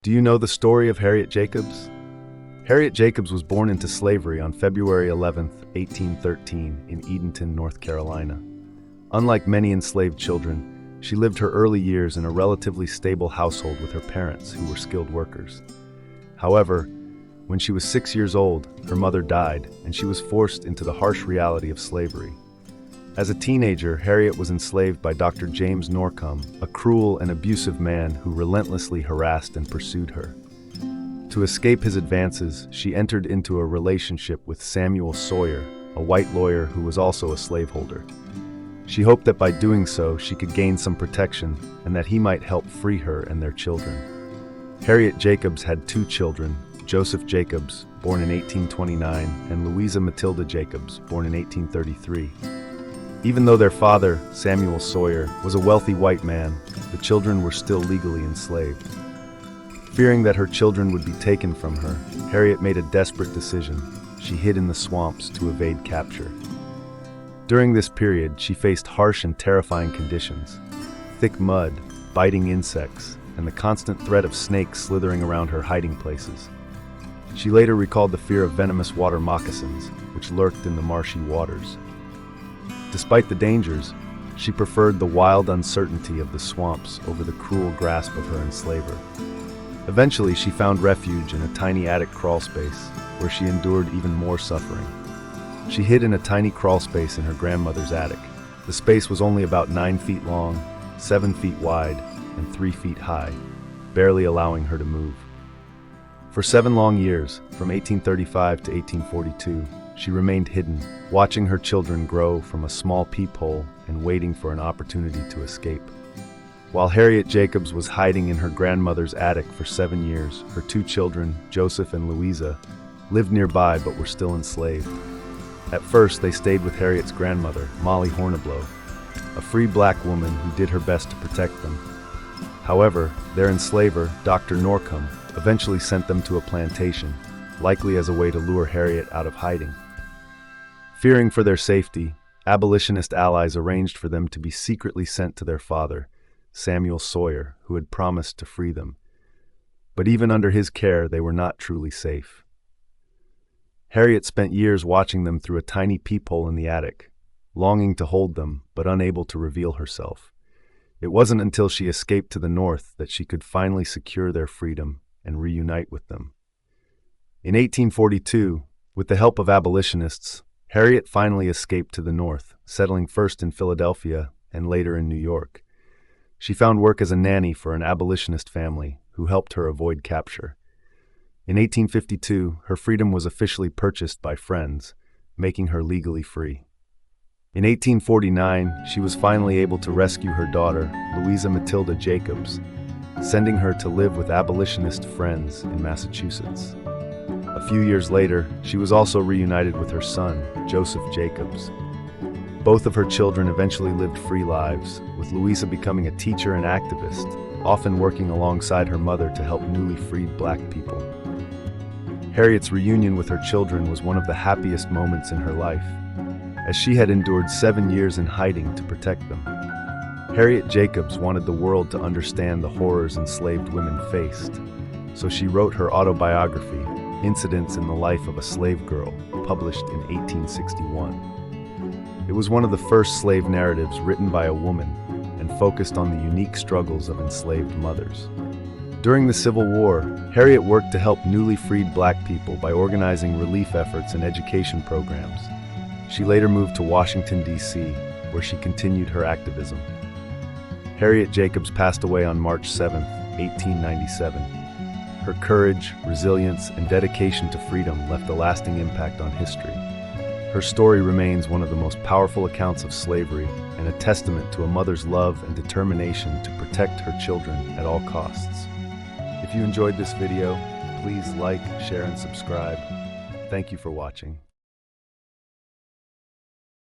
Do you know the story of Harriet Jacobs? Harriet Jacobs was born into slavery on February 11, 1813, in Edenton, North Carolina. Unlike many enslaved children, she lived her early years in a relatively stable household with her parents, who were skilled workers. However, when she was 6 years old, her mother died, and she was forced into the harsh reality of slavery. As a teenager, Harriet was enslaved by Dr. James Norcom, a cruel and abusive man who relentlessly harassed and pursued her. To escape his advances, she entered into a relationship with Samuel Sawyer, a white lawyer who was also a slaveholder. She hoped that by doing so, she could gain some protection and that he might help free her and their children. Harriet Jacobs had 2 children, Joseph Jacobs, born in 1829, and Louisa Matilda Jacobs, born in 1833. Even though their father, Samuel Sawyer, was a wealthy white man, the children were still legally enslaved. Fearing that her children would be taken from her, Harriet made a desperate decision. She hid in the swamps to evade capture. During this period, she faced harsh and terrifying conditions: thick mud, biting insects, and the constant threat of snakes slithering around her hiding places. She later recalled the fear of venomous water moccasins, which lurked in the marshy waters. Despite the dangers, she preferred the wild uncertainty of the swamps over the cruel grasp of her enslaver. Eventually, she found refuge in a tiny attic crawlspace, where she endured even more suffering. She hid in a tiny crawlspace in her grandmother's attic. The space was only about 9 feet long, 7 feet wide, and 3 feet high, barely allowing her to move. For 7 long years, from 1835 to 1842, she remained hidden, watching her children grow from a small peephole and waiting for an opportunity to escape. While Harriet Jacobs was hiding in her grandmother's attic for 7 years, her 2 children, Joseph and Louisa, lived nearby but were still enslaved. At first, they stayed with Harriet's grandmother, Molly Horniblow, a free black woman who did her best to protect them. However, their enslaver, Dr. Norcom, eventually sent them to a plantation, likely as a way to lure Harriet out of hiding. Fearing for their safety, abolitionist allies arranged for them to be secretly sent to their father, Samuel Sawyer, who had promised to free them. But even under his care, they were not truly safe. Harriet spent years watching them through a tiny peephole in the attic, longing to hold them, but unable to reveal herself. It wasn't until she escaped to the north that she could finally secure their freedom and reunite with them. In 1842, with the help of abolitionists, Harriet finally escaped to the north, settling first in Philadelphia and later in New York. She found work as a nanny for an abolitionist family who helped her avoid capture. In 1852, her freedom was officially purchased by friends, making her legally free. In 1849, she was finally able to rescue her daughter, Louisa Matilda Jacobs, sending her to live with abolitionist friends in Massachusetts. A few years later, she was also reunited with her son, Joseph Jacobs. Both of her children eventually lived free lives, with Louisa becoming a teacher and activist, often working alongside her mother to help newly freed black people. Harriet's reunion with her children was one of the happiest moments in her life, as she had endured 7 years in hiding to protect them. Harriet Jacobs wanted the world to understand the horrors enslaved women faced, so she wrote her autobiography, Incidents in the Life of a Slave Girl, published in 1861. It was one of the first slave narratives written by a woman and focused on the unique struggles of enslaved mothers. During the Civil War, Harriet worked to help newly freed black people by organizing relief efforts and education programs. She later moved to Washington, D.C., where she continued her activism. Harriet Jacobs passed away on March 7, 1897. Her courage, resilience, and dedication to freedom left a lasting impact on history. Her story remains one of the most powerful accounts of slavery and a testament to a mother's love and determination to protect her children at all costs. If you enjoyed this video, please like, share, and subscribe. Thank you for watching.